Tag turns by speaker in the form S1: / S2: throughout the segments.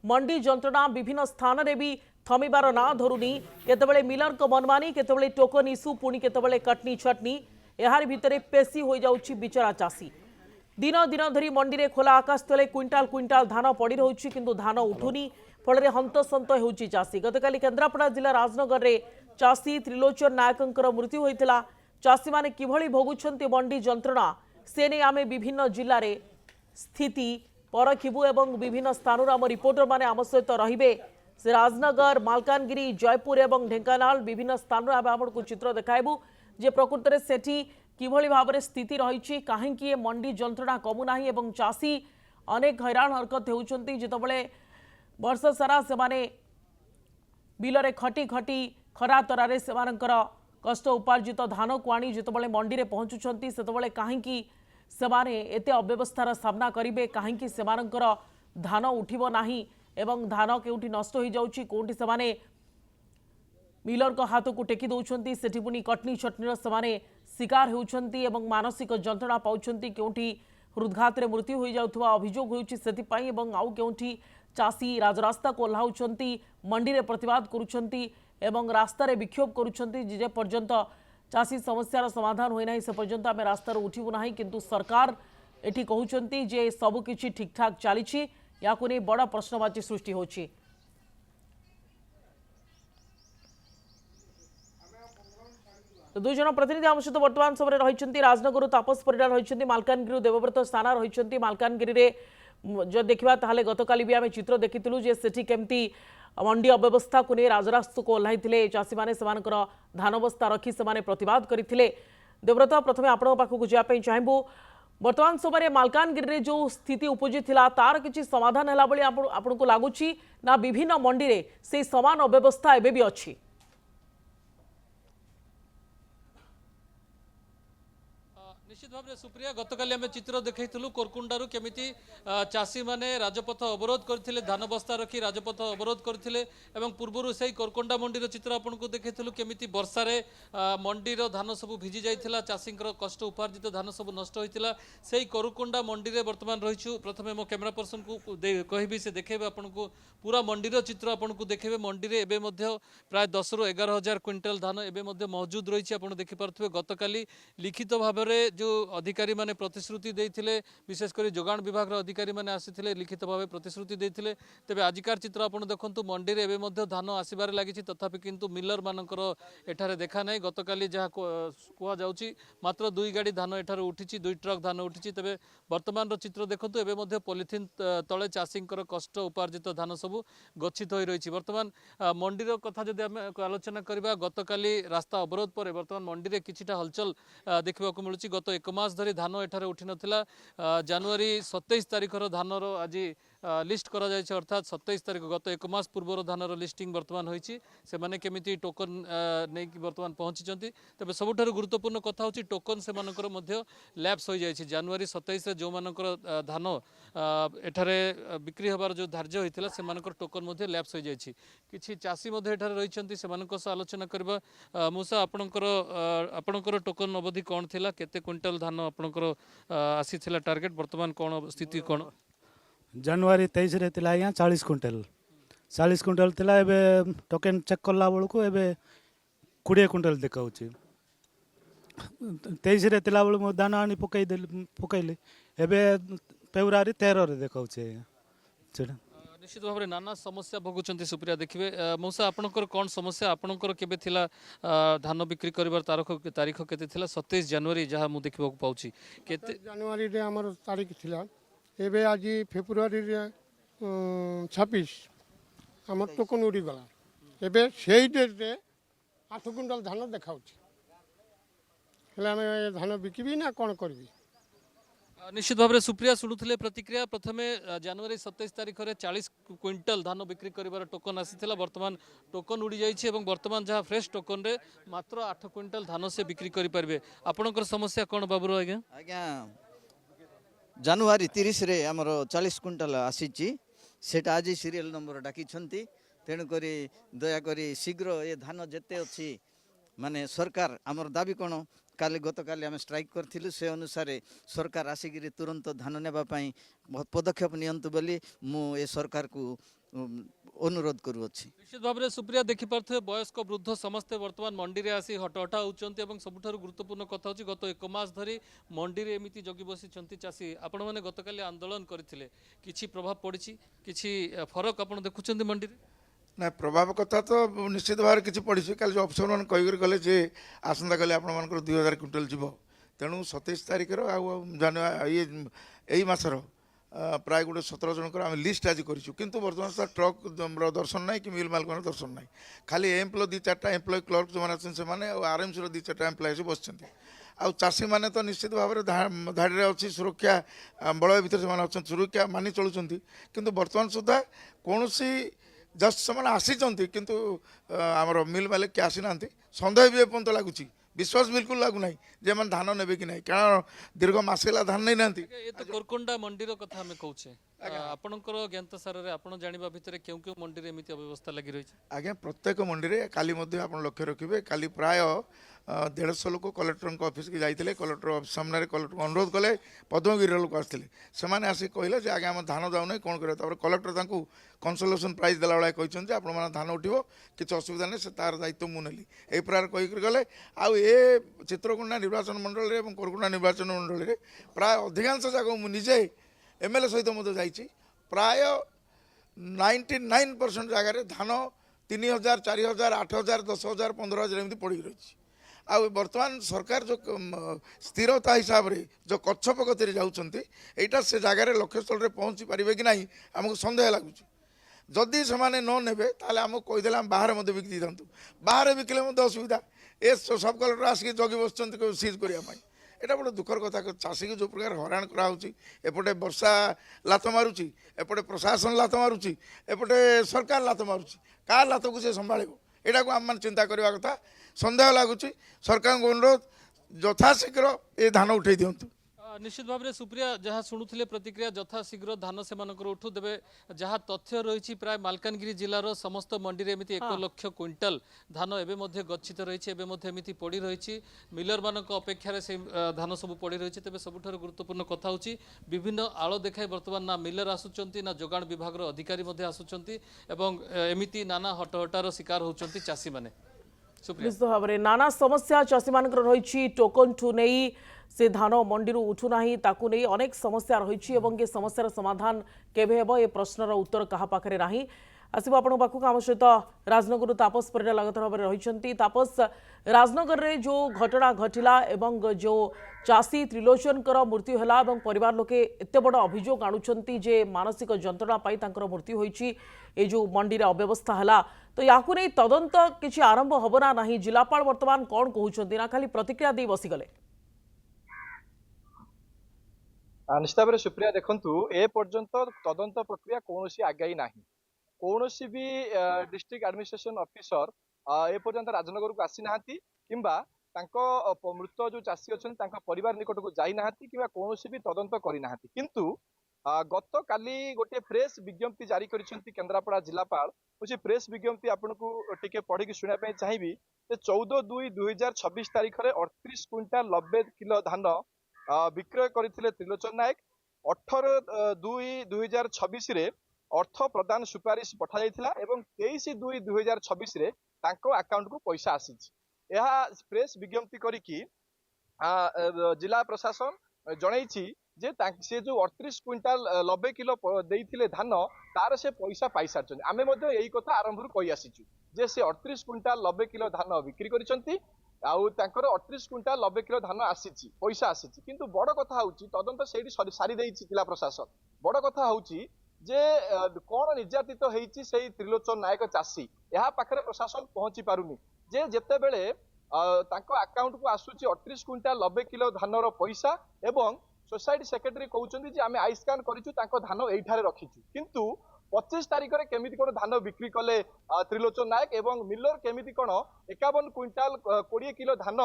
S1: मंडी जंत्रणा विभिन्न स्थान में भी थमिबार ना धरुनी केतबेले मिलर को मनमानी केतबेले टोकन इश्यू पुणी केतबेले कटनी छटनी यार भितर पेशी हो जाउछि बिचरा चाषी दिन दिन धरी मंडी में खोला आकाश तले क्विंटाल क्विंटाल धान पड़ी रही किंतु धान उठुनी फल हंतसंत होउछि चाषी गतकाली केन्द्रापड़ा जिला राजनगर में चाषी त्रिलोचन नायकंकर मृत्यु होइतिला चाषी माने किभଳି भोगुछन्ति मंडी जंत्रणा से नहीं आमे विभिन्न जिले में स्थिति परखिबु एवं विभिन्न स्थान आम रिपोर्टर माने आम सहित रहिबे से राजनगर मालकानगिरी जयपुर एवं ढेंकानाल विभिन्न स्थान आपको चित्र देखाइबु जे प्रकृत में सेठी किभଳି भाव में स्थिति रही कहीं मंडी जंत्रणा कमुना एवं चाषी अनेक हैरान हरकत होउछन्ति जेतबेले वर्ष सारा से बिलरे खटी खटी खरा तरारे सेमानकर कष्ट उपार्जित धान को आनी जितेबाला मंडी में पहुँचुंट से कहीं सेमाने एते अव्यवस्थार सामना करेंगे कहीं सेमानकर धान उठिबो नाही एवं धान केउठी नष्ट हो जाउछि कोउठी सेमाने मिलर को हाथ को टेकी दौरान सेठी पुणी कटनी छटनीर सेमाने शिकार होउछन्ति एवं मानसिक जंत्रणा पाउछन्ति केउठी हृदघात रे मृत्यु हो जाउथवा अभियोग होउछि सेथिपाई एवं आउ केउठी चाषी राजरास्ता को ओह्लाउछन्ति मंडी रे प्रतिवाद करुछन्ति एवं रास्ता रे विक्षोभ करुछन्ति जे पर्यंत चाषी समस्यार समाधान होई नाही से पर्यंत आमे रास्ता रे उठिबु नाही किंतु सरकार एठी कहउछन्ति जे सब किछि ठीक ठाक चलीछि याकु नै बड़ प्रश्नवाची सृष्टि होछि। तो दुई जन प्रतिनिधि आम सहित बर्तमान समय रही राजनगर तापस परिडा रही मालकानगिरी देवव्रत स्थाना रही मालकानगिरी जो देखा ताहले गतकाली भी आम चित्र देखीलु जे सेठी केमती मंडी अव्यवस्था को नहीं राजरास्ता को ओह्लाई चाषी मैंने धान बस्ता रखी से प्रतिवाद करते देवव्रत प्रथम आपण पाखक जावाई चाहबू बर्तमान समय मालकानगिरी जो स्थिति उपजी तार किसी समाधान है भाई आपन को लगुच ना विभिन्न मंडी में से समान अव्यवस्था एवं भी अच्छी
S2: निश्चित भाव में सुप्रिया गतकाली आम चित्र देखु कोरकुंडारू केमिति चाषी मैंने राजपथ अवरोध करते धान बस्ता रखी राजपथ अवरोध करते पूर्वर से कोरकुंडा मंडीर चित्र आपको देखु केमिति वर्षार मंडीर धान सब भिजी जाइए चाषी कष्ट उपार्जित धान सब नष्ट होता से कोरकुंडा मंडी में बर्तमान रही प्रथम मो कैमेरा पर्सन को कहबी से देखेबे आपको पूरा मंडीर चित्र आपको देखेबे मंडी में एवं प्राय 10 ରୁ 11,000 क्विंटाल धान एवं मौजूद रही आप देखिपे गतकाली लिखित भाव में जो अधिकारी माने प्रतिश्रुति देइथिले विशेषकर जोगाण विभाग अधिकारी माने आसीथिले लिखित भाव प्रतिश्रुति देइथिले तेबे आजिकार चित्र आपण देखंतु मंडी रे एबे मध्ये धान आसीबार लागिछि तथापि किंतु मिलर मानकर एठारे देखा नै गतकाली जहा कुआ जाउछि मात्र 2 गाड़ी धान एठारे उठिछि 2 ट्रक धान उठिछि तेबे वर्तमान रो चित्र देखंतु एबे मध्ये पॉलिथिन तळे चाषींकर कष्ट उपार्जित धान सब गच्छित होई रहिछि वर्तमान मंडी रो कथा जदि हम आलोचना करबा गतकाली रास्ता अवरोध पर वर्तमान मंडी रे किछिटा हलचल देखबा को मिलुछि गत 1 मास धरी धान एठारे उठी नथिला जनवरी 27 तारिखर धानर आज लिस्ट करा जायछि अर्थात 27 तारिख गत 1 मास पूर्वर धानर लिस्टिंग वर्तमान होइछि से माने केमिति टोकन नै कि वर्तमान पहुंचिचंती तबे सबुठारु गुरुत्वपूर्ण कथा होछि टोकन से मानकर मध्य लैप्स होई जायछि जनवरी 27 रे जो मानकर धान एठारे बिक्री होबार जो धार्य होइतिला से मानकर टोकन मध्य लैप्स होई जायछि किछि चासी मध्य एठारे रहिचंती से मानकर से आलोचना करबा मुसा आपणकर टोकन अवधि कोन थिला केते क्विंटल धान आपणकर आसीथिला टार्गेट वर्तमान कोन स्थिति कोन
S3: जनवरी 23 रे तिला या 40 क्विंटल तिला एबे टोकन चेक करला बेलू को एबे 20 क्विंटल देखाउची 23 रे तिला बेलू दाना आनी पकैली एबे फेब्रुआरी 13 रे देखाउची सेटा
S2: निश्चित भाव में नाना समस्या भोगुंट सुप्रिया देखिए मौसा आपणकर कौन समस्या आपणकर केबे थिला धान बिक्री करिवार तारीख केते थिला 27 जनवरी जहाँ मुझे देखा पाऊँ केते
S4: जनवरी रे हमर तारीख थिला एबे आज फेब्रुआरी रे 26 हमर टोकन उड़ी गला एबे सेही डेट रे 8 क्विंटल धान देखाउछि हेले हम धान बिकिबी ना कोन करबी
S2: निश्चित भाव में सुप्रिया शुणुले प्रतिक्रिया प्रथम जनवरी 27 तारिख में 40 क्विंटल धान बिक्री कर टोकन आसी बर्तमान टोकन उड़ी जाइए बर्तमान जहाँ फ्रेश टोकन रे मात्र 8 क्विंटल धान से बिक्री करेंगे आपणकर समस्या कौन बाबूर आज्ञा
S5: आज्ञा जनवरी 30 रे आमर 40 क्विंटल आसी सेटा आज सीरियल नंबर डाकी तेणुक दयाक शीघ्र ये धान जिते अच्छी माने सरकार आमर दाबी कौन काली गतकाली आम स्ट्राइक करूँ से अनुसार सरकार आसिक तुरंत धान नेबाई पदक्षेप नियंतु बोली मु ए सरकार को ଅନୁରୋଧ କରୁଅଛି।
S2: निश्चित भाव में सुप्रिया देखिपे वयस्क वृद्ध समस्ते वर्तमान मंडी में आसी हटहटा होती सबुठ गुरुत्वपूर्ण कथा हूँ गत 1 मास धरी मंडी में एमती जगी बसी चाषी आपण मैंने गतकाली आंदोलन करते किसी प्रभाव पड़ी किसी फरक आप देखुं मंडी में
S6: ना प्रभाव कथा तो निश्चित भाव किसी पड़ी कल जो अफसर मैंने कहीकर गले जे आसंता काली आप 2000 क्विंटाल जीव तेणु 27 तारिखर ये यही मासर प्राय गोटे 17 जनकर आम लिस्ट आज करूँ किंतु बर्तमान सुधा ट्रक दर्शन ना कि मिल मालिक दर्शन ना खाली एम्प्लॉय 2-4टा एम्प्लॉय क्लर्क जो मैंने आरएमसी 2-4टा एम्प्लॉय आसी बस आउ चाषी मैंने तो निश्चित भाव में धाड़ी में अच्छी सुरक्षा बलय भितर से अच्छा सुरक्षा मानि चलुंट किंतु बर्तमान सुधा कौन जस्ट से आसी किंतु आमर मिल मालिक किए आसी ना सन्देह भी एपर्यंत लगुच विश्वास बिल्कुल लगुना जे मैंने धान ने कि ना कारण दीर्घ मसला धान नहीं ना
S2: ये तो कोरकोंडा मंडीर कथा आम कहे आपणकर ज्ञात सार आप जाना भितर क्यों क्यों मंडी में एमती अव्यवस्था लगी रही
S6: आज्ञा प्रत्येक मंडी में काली आप लक्ष्य रखिए काली प्राय 150 लोक कलेक्टर ऑफिस की जाते कलेक्टर सामने कलेक्टर अनुरोध कले पद्मगिरी लोक आसते से आसिक कहले आगे आम धान जाऊना कौन कर कलेक्टर कनसोलेसन प्राइज देला भाई कहते आप धान उठो किसी असुविधा नहीं से तार दायित्व मुझे यही प्रकार कहीकर गले आउ ए चित्रकोंडा निर्वाचन मंडल में कोरकोंडा निर्वाचन मंडल में प्राय अधिकांश जगह मुझे एमएलए सहित मत जाइए प्राय 99% जगार धान 3000 4000 8000 10,000 15,000 एमती पड़ी रही आ बर्तमान सरकार जो स्थिरता हिसाब से जो कच्छप गति जाऊँच यहाँ से जगार लक्ष्यस्थल में पहुँची पारे कि ना आमको सन्देह लगुच जदि से न ने आमको कहीदे आम बाहर मत बिकी था बाहर बिकिले असुविधा ए सब कलेक्टर आसिक जगी बस सीज करने এটা বড় দুঃখর কথা চাষী যে প্রকার হরাণ করা হচ্ছে এপটে বর্ষা লাত মারুছি এপটে প্রশাসন লাত মারুছি এপটে সরকার লাত মারুছি কার লাতকু সে সম্ভাଳିব এটাকে আমি চিন্তা করা কথা সন্দেহ লাগুছি সরকারকে অনুরোধ যথাশীঘ্র এ ধান উঠাই দিয়ন্তু
S2: निश्चित भाव में सुप्रिया जहाँ शुणुले प्रतिक्रिया यथाशीघ्र धान से उठू देवे जहाँ तथ्य रही प्राय मालकानगिरी जिलार समस्त मंडी में एमती 1 लाख क्विंटाल धान एवं गच्छित रही एमती पड़ी रही मिलर मान अपेक्षा से धान सब पड़ी रही तेज सबुठ गुरुत्वपूर्ण कथा हूँ विभिन्न आड़ देखाई बर्तमान ना मिलर आसुंच ना जोगाण विभाग अधिकारी आसुंच एमती नाना हटहटार शिकार होती चाषी मैंने
S1: निश्चित भाव में नाना समस्या चाषी मान रही टोकन ठू नहीं से धान मंडी उठूना ताकू नहीं अनेक समस्या रही ये समस्यार समाधान केवे हेब ए प्रश्नर उत्तर क्या पाखे ना आसब आपण पाखक आम सहित राजनगर तापस परिडा लगातार भाव रही तापस राजनगर में जो घटना घटिला एवं जो चाषी त्रिलोचनकर मृत्यु है परिवार लोके एत बड़ अभियोग आणुंट जे मानसिक जंत्रणा पाई तांकर मृत्यु होईची ए जो मंडी रे अव्यवस्था है तो या तदंत किसी आरंभ हम ना नहीं जिलापाल वर्तमान कौन कहते ना खाली प्रतिक्रिया दे बसीगले
S7: निश्चित भाव में सुप्रिया देखु ए पर्यंत तदंत प्रक्रिया कौन आगे ना कौन भी डिस्ट्रिक्ट एडमिनिस्ट्रेशन ऑफिसर ए पर्यंत राजनगर को आसी ना किंबा मृत जो चाषी अच्छा परिवार निकट को जाई ना कि कौन भी तदंत करना किंतु गत काली गोटे फ्रेश विज्ञप्ति जारी करिसेंती केन्द्रापड़ा जिलापाल उसी प्रेस विज्ञप्ति आपको टिके पढ़ी शुणापी चाहिए 14/2/2026 तारीख में 38 क्विंटाल 90 किलो धान विक्रय करते त्रिलोचन नायक 18/2/2026 रे अर्थ प्रदान सुपारिश पठा जाइथिला एवं 23/2/2026 रे तांको अकाउंट को पैसा आसी प्रेस विज्ञप्ति करिकी जिला प्रशासन जनई जे से जो 38 क्विंटाल 90 किलो देइथिले धान तार से पैसा पाई सारछन आमे मध्ये एही कथा आरंभ रु कहि आसीछु जे से 38 क्विंटाल 90 किलो धान बिक्री करिसंती आउ तांकर 38 क्विंटाल 90 किलो धान आसीछि पैसा आसीछि किंतु बड़ कथा होउछि तदंत सेठी सारी देइछि जिला प्रशासन बड़ कथा होउछि जे कोन निर्यातित हेइछि सेही त्रिलोचन नायक चाषी यहा पाखरे प्रशासन पहुंची पारुनी जे जेते बेले तांको अकाउंट को आसुछि 38 क्विंटाल 90 किलो धानर पैसा एवं सोसाइटी सेक्रेटरी कहउछन्ती जे आमे आई स्कैन करिछु तांको धान एइठारे रखिछु किंतु 25 तारीख रे केमिति कोन धान बिक्री कले त्रिलोचन नायक एवं मिलर केमिति कोन 51 क्विंटाल 20 किलो धान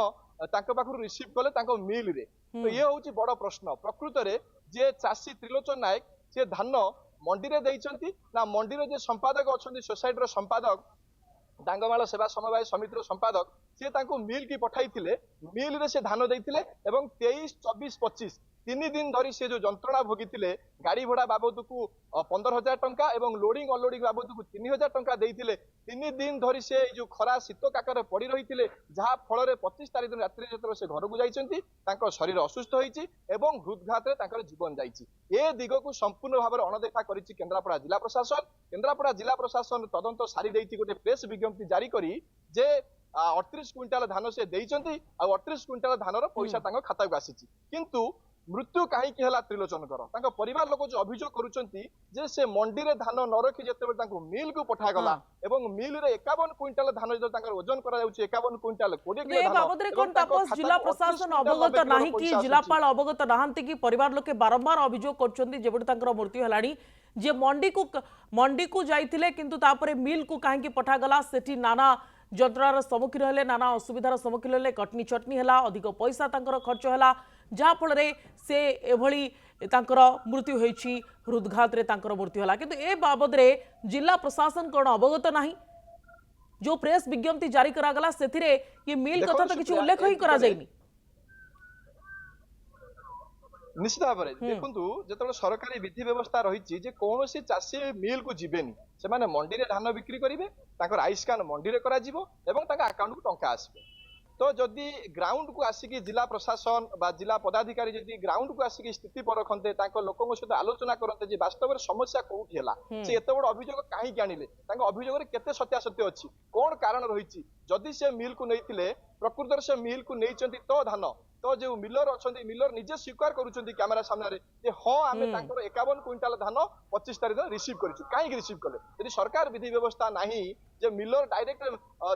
S7: तांको पाखरु रिसीव कले तांको मिल रे तो ये होउछि बड़ प्रश्न प्रकृत रे जे चाषी त्रिलोचन नायक से धान मंडी रे देइछन्ती ना मंडी रे जे संपादक अछन्ती सोसाइटी रो संपादक डांगमाल सेवा समवाय समिति संपादक सी मिल की पठाई मिल रे से धान देइथिले एवं 23, 24, 25 तीन दिन धरी से जो जंत्रणा भोगी गाड़ी भड़ा बाबद को 15,000 टंका और लोडिंग अनलोडिंग बाबद को 3,000 टंका देते 3 दिन धरी से जो खरा शीत काकर पड़ रही है जहाँ फल 25 तारीख दिन रात्रि जो से घर को जाइए शरीर असुस्थ होती हृदघात जीवन जाइए दिग को संपूर्ण भाव में अणदेखा कर केन्द्रापड़ा जिला प्रशासन केन्द्रापड़ा जिला प्रशासन तदंत सारी गोटे प्रेस विज्ञप्ति जारी करी जे 38 क्विंटाल धान से देइचंती आ 38 क्विंटाल धानर पैसा तांको खाता को आसीची किंतु मृत्यु कहीं त्रिलोचन परिवार लोक जो अभियोग करुचंती जे से मंडी रे धान न रखी जेते तांको मिल को पठा गला एवं मिल रे 51 क्विंटाल धान जो तांकर वजन करा जाउची 51 क्विंटाल 20 किलो धान
S1: बाबद रे कोन तापस जिला प्रशासन अवगत नाही कि जिलापाल अवगत नाहंती कि परिवार लोके बारंबार अभियोग करचंती जेबड तांकर मृत्यु हलाणी जे मंडी को जाइथिले किंतु तापरे मिल को काहे कि पठा गला सेठी नाना जंत्रार सम्मुखीन हेले नाना असुविधार सम्मुखीन हेले कटनी चटनी हैला अधिक पैसा तांकर खर्च हैला जहा फल रे से एभली तांकर मृत्यु होईची हृदघात रे तांकर मृत्यु हैला किंतु ए बाबद रे जिला प्रशासन कोन अवगत नाही जो प्रेस विज्ञप्ति जारी करा गला सेथिरे ये मिल कथा तो किछि उल्लेख ही करा जाइनी
S7: निश्चित भाव में देखु जो सरकारी विधि व्यवस्था रही कौन चाषी मिल को जीवेनी से मंडी में धान बिक्री करेंगे आईस्कान मंडी में अकाउंट को टंका आसबे तो जदि ग्राउंड को आसिक जिला प्रशासन बा जिला पदाधिकारी जदि ग्राउंड को आसिक स्थिति परखते लोक सहित आलोचना करते वास्तव में समस्या कौटी है से एत बड़ अभियोग कहीं आनिले अभियोग केते सत्यासत्य अच्छी कौन कारण रही जदि से मिल को नहीं प्रकृत से मिल को नहीं तो धान तो जो मिलर अच्छा मिलर निजे स्वीकार करुँच कैमेरा सामने हाँ आम 51 क्विंटाल धान 25 तारीख रिसीव कर कहीं रिसीव कले यदि सरकार विधि व्यवस्था नहीं जे मिलर डायरेक्ट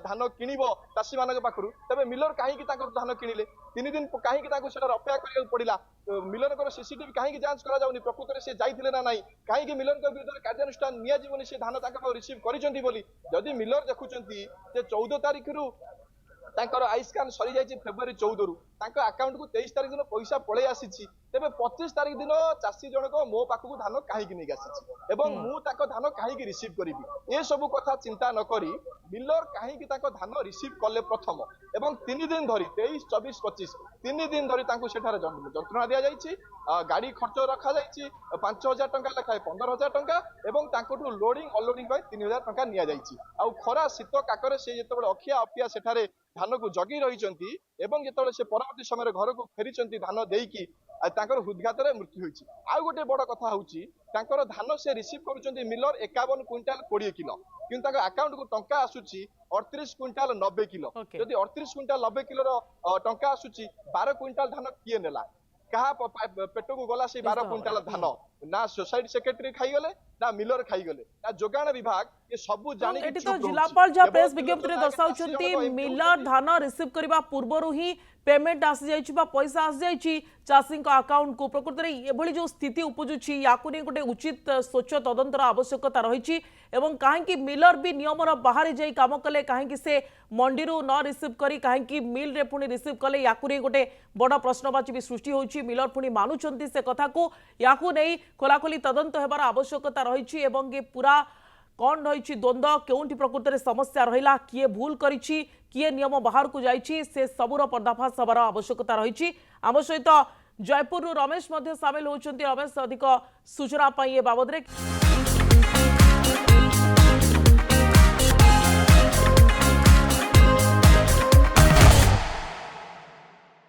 S7: धान किणव चाषी मान पाखु तेज मिलर कहीं धान किणिले 3 दिन कहीं अपेक्षा करा पड़ा मिलर सीसीटीवी कहीं जांच करा प्रकृत में सी जाइए ना ना कहीं मिलर विरुद्ध कार्यानुष्ठान नि से धान रिसीव कर मिलर देखुंत 14 तारीख रु आईस्कान सरी जाइए फेब्रुआरी 14 रु अकाउंट को 23 तारीख दिन पैसा पलि आसी तेज 25 तारीख दिन चाषी जनक मो पाखक धान कहीं नहीं आसी मुझे धान कहीं रिसीव करी ये सब कथा चिंता नक मिलर कहीं धान रिसीव कले प्रथम एवं 3 दिन धरी 23, 24, 25 3 दिन धरी जंत्रणा दि जाइए गाड़ी खर्च रखा जाइए 5,000 टंका लेखाए 15,000 टंका एवं लोडिंग अनलोडिंग 3,000 टंका नि जाइए आ खरा शीत काकर से जो अखिया अपिया सेठारे धान को जगी रही एवं जो से परवर्ती समय घर को फेरी धान देकी हृदघात मृत्यु होती आउ गोटे बड़ कथा हूँ धान से रिसीव कर मिलर 51 क्विंटाल 20 किलो किंतु अकाउंट को टंका आसूची 38 क्विंटाल 90 किलो जदि 38 क्विंटाल 90 किलो टंका आसूची 12 क्विंटाल धान किए नेला कहा पेट को गला से 12 क्विंटाल धान ना सोसाइटी सेक्रेटरी खाईगले ना मिलर खाईगले ना जोगाण विभाग ये सब जानि
S1: एटी तो जिलापाल जा प्रेस विज्ञप्ति रे दर्शाउछंती मिलर धान रिसीव करबा पूर्वरु ही पेमेंट आसी जाइछि बा पैसा आसी जाइछि चाषी अकाउंट को प्रकृत रे एभली जो स्थिति उपजुछि याकु ने गोटे उचित स्वच्छ तदंतर आवश्यकता रहिछि एवं काहे कि मिलर भी नियम रो बाहर जाई काम कले काहे कि से मंडी रो न रिसीव करी काहे कि मिल रे पुनी रिसीव कले याकु रे गोटे बड़ा प्रश्नवाची भी सृष्टि होछि मिलर पुनी मानुछंती से कथा को याकु नै खोलाखोली तदंत हेबार आवश्यकता रही एवं ये पूरा कौन रही द्वंद्व केउंठी प्रकृत में समस्या रहिला किए भूल करिछि किए नियम बाहर को जाइछि से सबुर पर्दाफाश हबार आवश्यकता रही आम सहित जयपुर रमेश सामिल होती रमेश अधिक सूचना ए बाबद रे